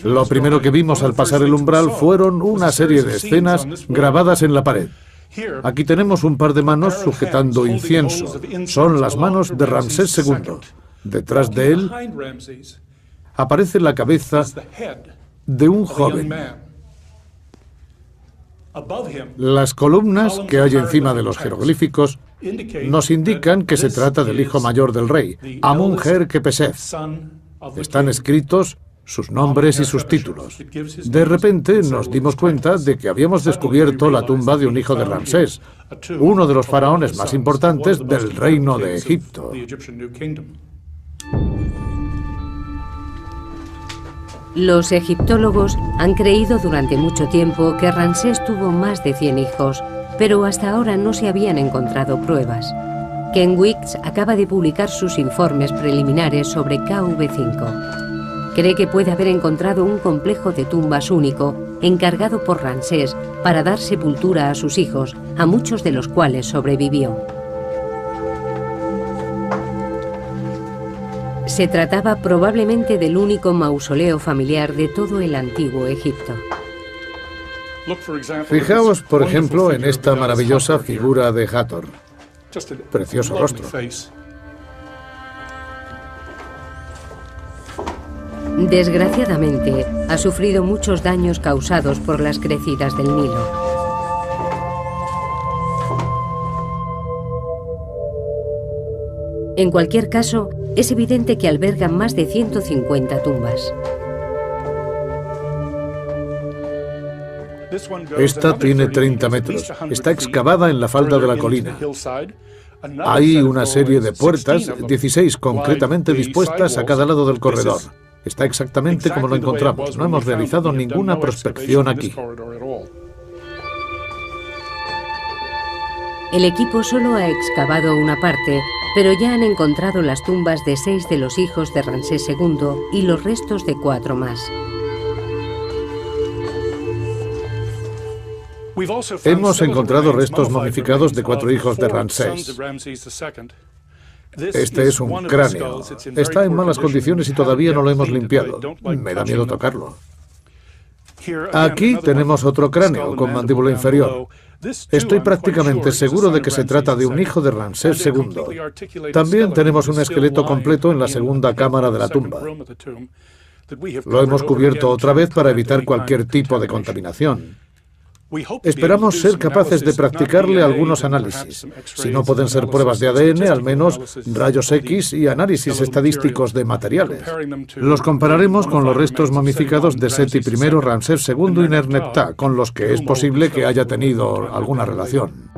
Lo primero que vimos al pasar el umbral fueron una serie de escenas grabadas en la pared. Aquí tenemos un par de manos sujetando incienso. Son las manos de Ramsés II. Detrás de él aparece la cabeza de un joven. Las columnas que hay encima de los jeroglíficos nos indican que se trata del hijo mayor del rey, Amun-Her-Kepesef. Están escritos sus nombres y sus títulos. De repente nos dimos cuenta de que habíamos descubierto la tumba de un hijo de Ramsés, uno de los faraones más importantes del reino de Egipto. Los egiptólogos han creído durante mucho tiempo que Ramsés tuvo más de 100 hijos, pero hasta ahora no se habían encontrado pruebas. Ken Weeks acaba de publicar sus informes preliminares sobre KV5. Cree que puede haber encontrado un complejo de tumbas único, encargado por Ramsés para dar sepultura a sus hijos, a muchos de los cuales sobrevivió. Se trataba probablemente del único mausoleo familiar de todo el antiguo Egipto. Fijaos, por ejemplo, en esta maravillosa figura de Hathor. Precioso rostro. Desgraciadamente, ha sufrido muchos daños causados por las crecidas del Nilo. En cualquier caso, es evidente que alberga más de 150 tumbas. Esta tiene 30 metros. Está excavada en la falda de la colina. Hay una serie de puertas, 16 concretamente dispuestas a cada lado del corredor. Está exactamente como lo encontramos. No hemos realizado ninguna prospección aquí. El equipo solo ha excavado una parte, pero ya han encontrado las tumbas de 6 de los hijos de Ramsés II y los restos de 4 más. Hemos encontrado restos momificados de 4 hijos de Ramsés. Este es un cráneo. Está en malas condiciones y todavía no lo hemos limpiado. Me da miedo tocarlo. Aquí tenemos otro cráneo con mandíbula inferior. Estoy prácticamente seguro de que se trata de un hijo de Ramsés II. También tenemos un esqueleto completo en la segunda cámara de la tumba. Lo hemos cubierto otra vez para evitar cualquier tipo de contaminación. Esperamos ser capaces de practicarle algunos análisis. Si no pueden ser pruebas de ADN, al menos rayos X y análisis estadísticos de materiales. Los compararemos con los restos momificados de Seti I, Ramsés II y Nerneptah, con los que es posible que haya tenido alguna relación.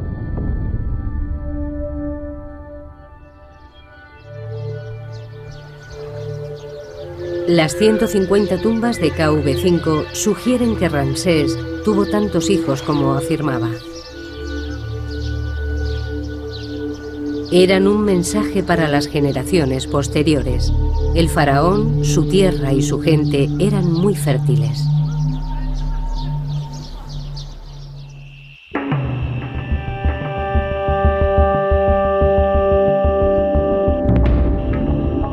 Las 150 tumbas de KV5 sugieren que Ramsés tuvo tantos hijos como afirmaba. Eran un mensaje para las generaciones posteriores. El faraón, su tierra y su gente eran muy fértiles.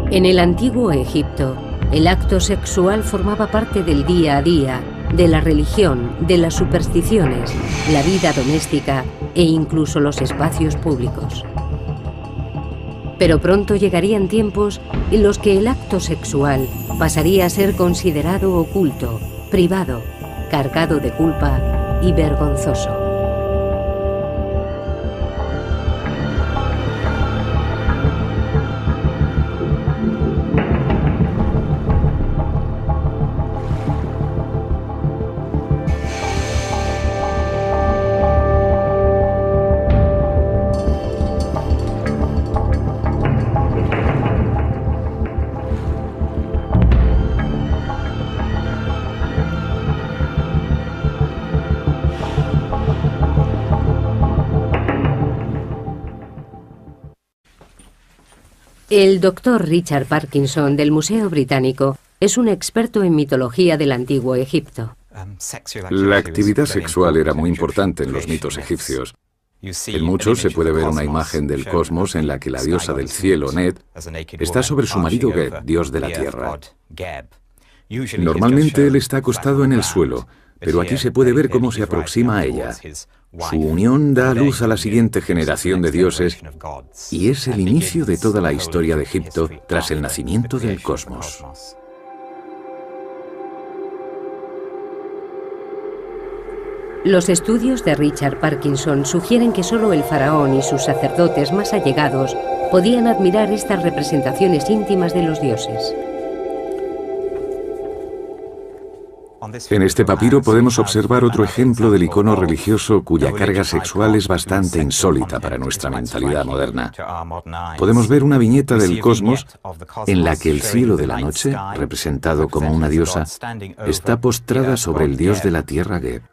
En el antiguo Egipto, el acto sexual formaba parte del día a día, de la religión, de las supersticiones, la vida doméstica e incluso los espacios públicos. Pero pronto llegarían tiempos en los que el acto sexual pasaría a ser considerado oculto, privado, cargado de culpa y vergonzoso. El doctor Richard Parkinson del Museo Británico es un experto en mitología del antiguo Egipto. La actividad sexual era muy importante en los mitos egipcios. En muchos se puede ver una imagen del cosmos en la que la diosa del cielo, Net, está sobre su marido Geb, dios de la tierra. Normalmente él está acostado en el suelo, pero aquí se puede ver cómo se aproxima a ella. Su unión da luz a la siguiente generación de dioses y es el inicio de toda la historia de Egipto tras el nacimiento del cosmos. Los estudios de Richard Parkinson sugieren que solo el faraón y sus sacerdotes más allegados podían admirar estas representaciones íntimas de los dioses. En este papiro podemos observar otro ejemplo del icono religioso cuya carga sexual es bastante insólita para nuestra mentalidad moderna. Podemos ver una viñeta del cosmos en la que el cielo de la noche, representado como una diosa, está postrada sobre el dios de la tierra Geb.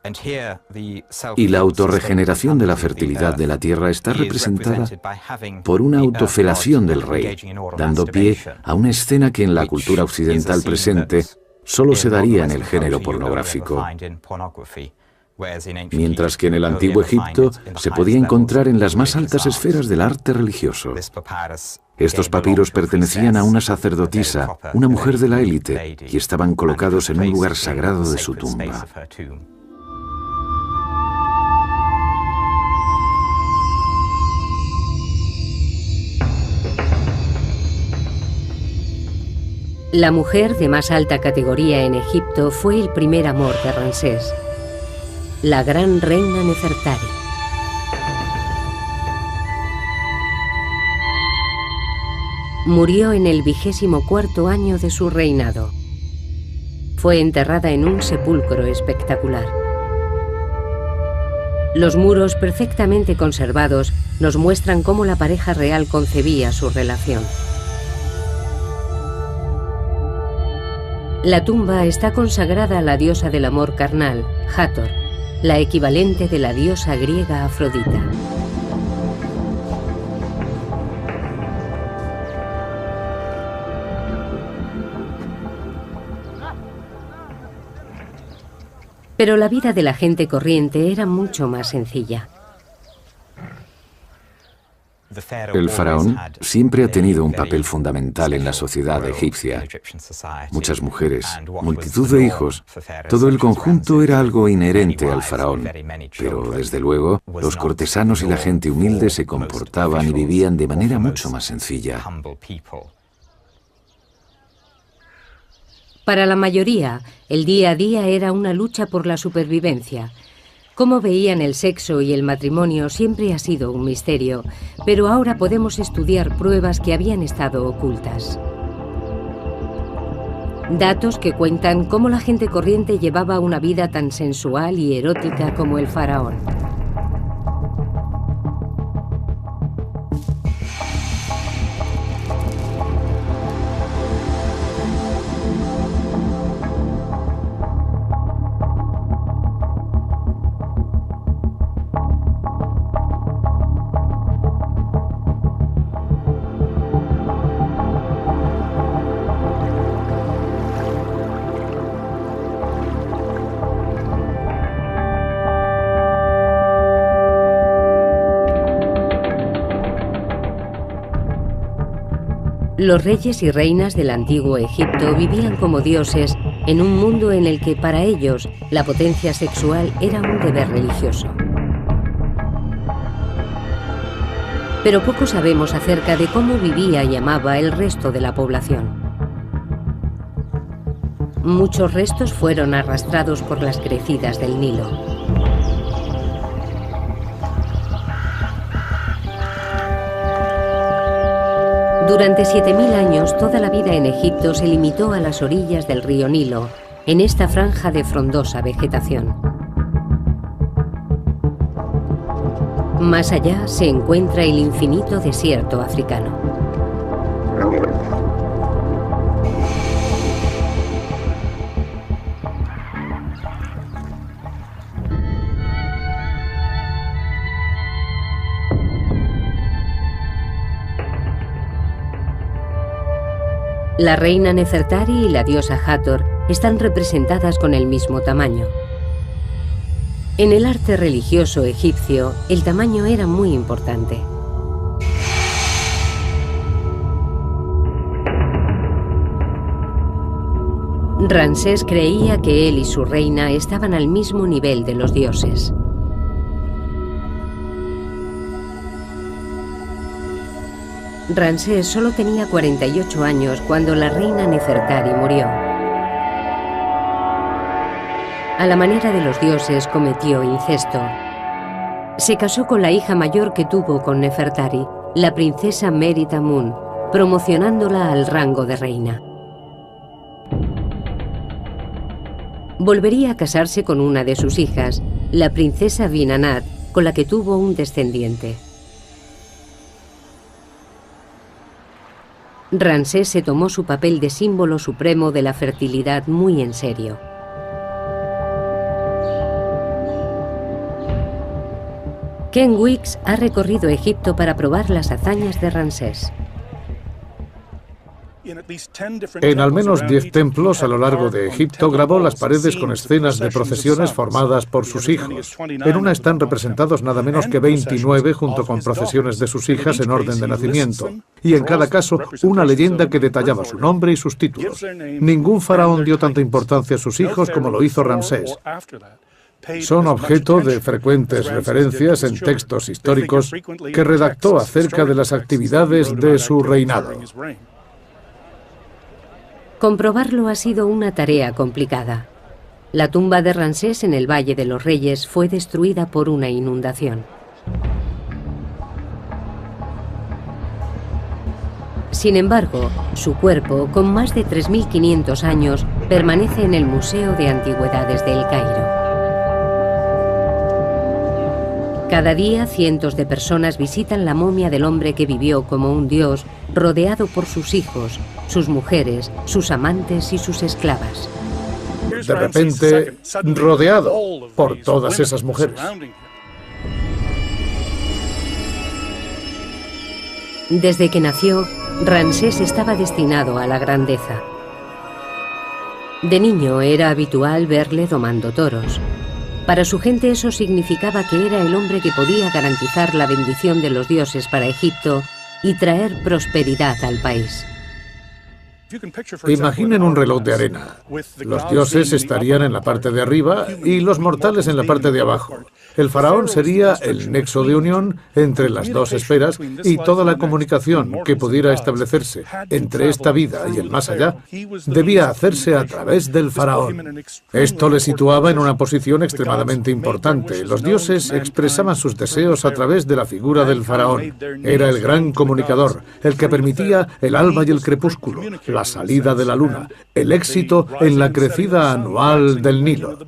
Y la autorregeneración de la fertilidad de la tierra está representada por una autofelación del rey, dando pie a una escena que en la cultura occidental presente solo se daría en el género pornográfico, mientras que en el antiguo Egipto se podía encontrar en las más altas esferas del arte religioso. Estos papiros pertenecían a una sacerdotisa, una mujer de la élite, y estaban colocados en un lugar sagrado de su tumba. La mujer de más alta categoría en Egipto fue el primer amor de Ramsés, la gran reina Nefertari. Murió en el 24º año de su reinado. Fue enterrada en un sepulcro espectacular. Los muros perfectamente conservados nos muestran cómo la pareja real concebía su relación. La tumba está consagrada a la diosa del amor carnal, Hathor, la equivalente de la diosa griega Afrodita. Pero la vida de la gente corriente era mucho más sencilla. El faraón siempre ha tenido un papel fundamental en la sociedad egipcia. Muchas mujeres, multitud de hijos, todo el conjunto era algo inherente al faraón. Pero, desde luego, los cortesanos y la gente humilde se comportaban y vivían de manera mucho más sencilla. Para la mayoría, el día a día era una lucha por la supervivencia. Cómo veían el sexo y el matrimonio siempre ha sido un misterio, pero ahora podemos estudiar pruebas que habían estado ocultas. Datos que cuentan cómo la gente corriente llevaba una vida tan sensual y erótica como el faraón. Los reyes y reinas del antiguo Egipto vivían como dioses en un mundo en el que para ellos la potencia sexual era un deber religioso. Pero poco sabemos acerca de cómo vivía y amaba el resto de la población. Muchos restos fueron arrastrados por las crecidas del Nilo. Durante 7000 años, toda la vida en Egipto se limitó a las orillas del río Nilo, en esta franja de frondosa vegetación. Más allá se encuentra el infinito desierto africano. La reina Nefertari y la diosa Hathor están representadas con el mismo tamaño. En el arte religioso egipcio, el tamaño era muy importante. Ramsés creía que él y su reina estaban al mismo nivel de los dioses. Ramsés solo tenía 48 años cuando la reina Nefertari murió. A la manera de los dioses cometió incesto. Se casó con la hija mayor que tuvo con Nefertari, la princesa Meri-Tamun, promocionándola al rango de reina. Volvería a casarse con una de sus hijas, la princesa Binanat, con la que tuvo un descendiente. Ramsés se tomó su papel de símbolo supremo de la fertilidad muy en serio. Ken Weeks ha recorrido Egipto para probar las hazañas de Ramsés. En al menos 10 templos a lo largo de Egipto grabó las paredes con escenas de procesiones formadas por sus hijos. En una están representados nada menos que 29 junto con procesiones de sus hijas en orden de nacimiento. Y en cada caso una leyenda que detallaba su nombre y sus títulos. Ningún faraón dio tanta importancia a sus hijos como lo hizo Ramsés. Son objeto de frecuentes referencias en textos históricos que redactó acerca de las actividades de su reinado. Comprobarlo ha sido una tarea complicada. La tumba de Ramsés en el Valle de los Reyes fue destruida por una inundación. Sin embargo, su cuerpo, con más de 3.500 años, permanece en el Museo de Antigüedades de El Cairo. Cada día, cientos de personas visitan la momia del hombre que vivió como un dios, rodeado por sus hijos, sus mujeres, sus amantes y sus esclavas. De repente, rodeado por todas esas mujeres. Desde que nació, Ramsés estaba destinado a la grandeza. De niño era habitual verle domando toros. Para su gente eso significaba que era el hombre que podía garantizar la bendición de los dioses para Egipto y traer prosperidad al país. Imaginen un reloj de arena. Los dioses estarían en la parte de arriba y los mortales en la parte de abajo. El faraón sería el nexo de unión entre las dos esferas y toda la comunicación que pudiera establecerse entre esta vida y el más allá debía hacerse a través del faraón. Esto le situaba en una posición extremadamente importante. Los dioses expresaban sus deseos a través de la figura del faraón. Era el gran comunicador, el que permitía el alba y el crepúsculo, la salida de la luna, el éxito en la crecida anual del Nilo.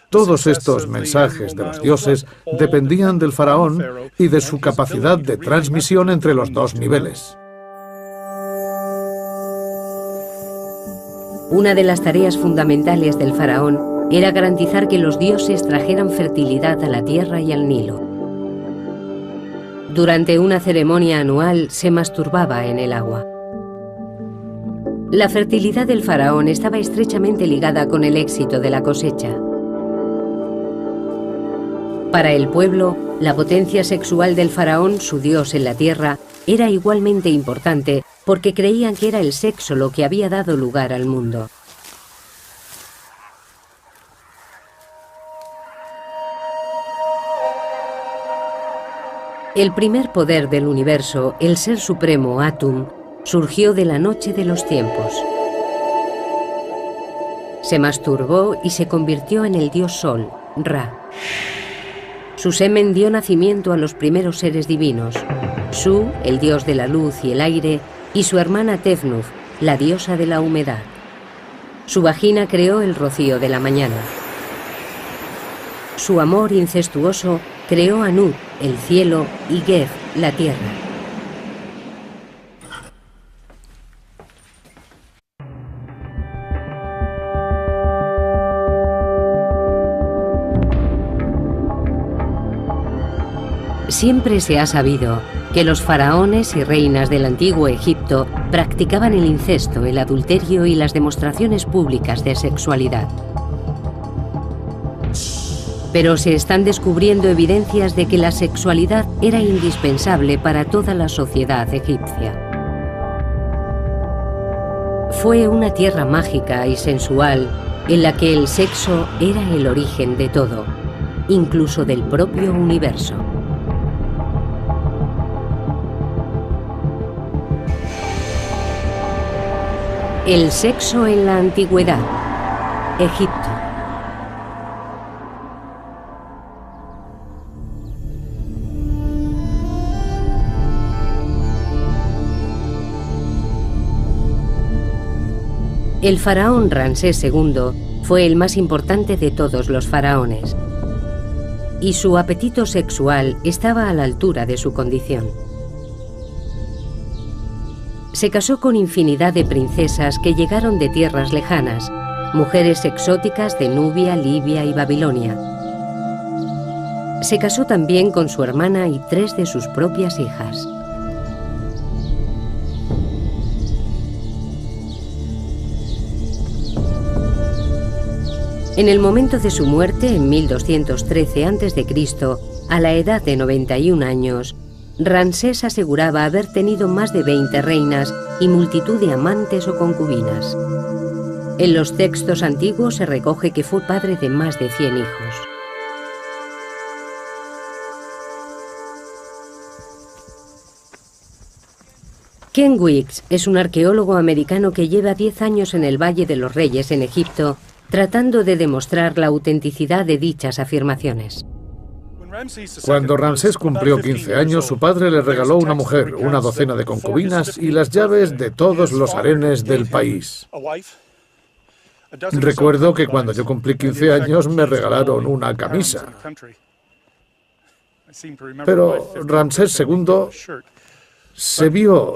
Todos estos mensajes de los dioses dependían del faraón y de su capacidad de transmisión entre los dos niveles. Una de las tareas fundamentales del faraón era garantizar que los dioses trajeran fertilidad a la tierra y al Nilo. Durante una ceremonia anual se masturbaba en el agua. La fertilidad del faraón estaba estrechamente ligada con el éxito de la cosecha. Para el pueblo, la potencia sexual del faraón, su dios en la tierra, era igualmente importante porque creían que era el sexo lo que había dado lugar al mundo. El primer poder del universo, el ser supremo Atum, surgió de la noche de los tiempos. Se masturbó y se convirtió en el dios Sol, Ra. Su semen dio nacimiento a los primeros seres divinos, Su, el dios de la luz y el aire, y su hermana Tefnut, la diosa de la humedad. Su vagina creó el rocío de la mañana. Su amor incestuoso creó a Nut, el cielo, y Geb, la tierra. Siempre se ha sabido que los faraones y reinas del antiguo Egipto practicaban el incesto, el adulterio y las demostraciones públicas de sexualidad. Pero se están descubriendo evidencias de que la sexualidad era indispensable para toda la sociedad egipcia. Fue una tierra mágica y sensual en la que el sexo era el origen de todo, incluso del propio universo. El sexo en la antigüedad. Egipto. El faraón Ramsés II fue el más importante de todos los faraones, y su apetito sexual estaba a la altura de su condición. Se casó con infinidad de princesas que llegaron de tierras lejanas, mujeres exóticas de Nubia, Libia y Babilonia. Se casó también con su hermana y 3 de sus propias hijas. En el momento de su muerte, en 1213 a.C., a la edad de 91 años, Ramsés aseguraba haber tenido más de 20 reinas y multitud de amantes o concubinas. En los textos antiguos se recoge que fue padre de más de 100 hijos. Ken Weeks es un arqueólogo americano que lleva 10 años en el Valle de los Reyes en Egipto, tratando de demostrar la autenticidad de dichas afirmaciones. Cuando Ramsés cumplió 15 años, su padre le regaló una mujer, una docena de concubinas y las llaves de todos los harenes del país. Recuerdo que cuando yo cumplí 15 años me regalaron una camisa. Pero Ramsés II se vio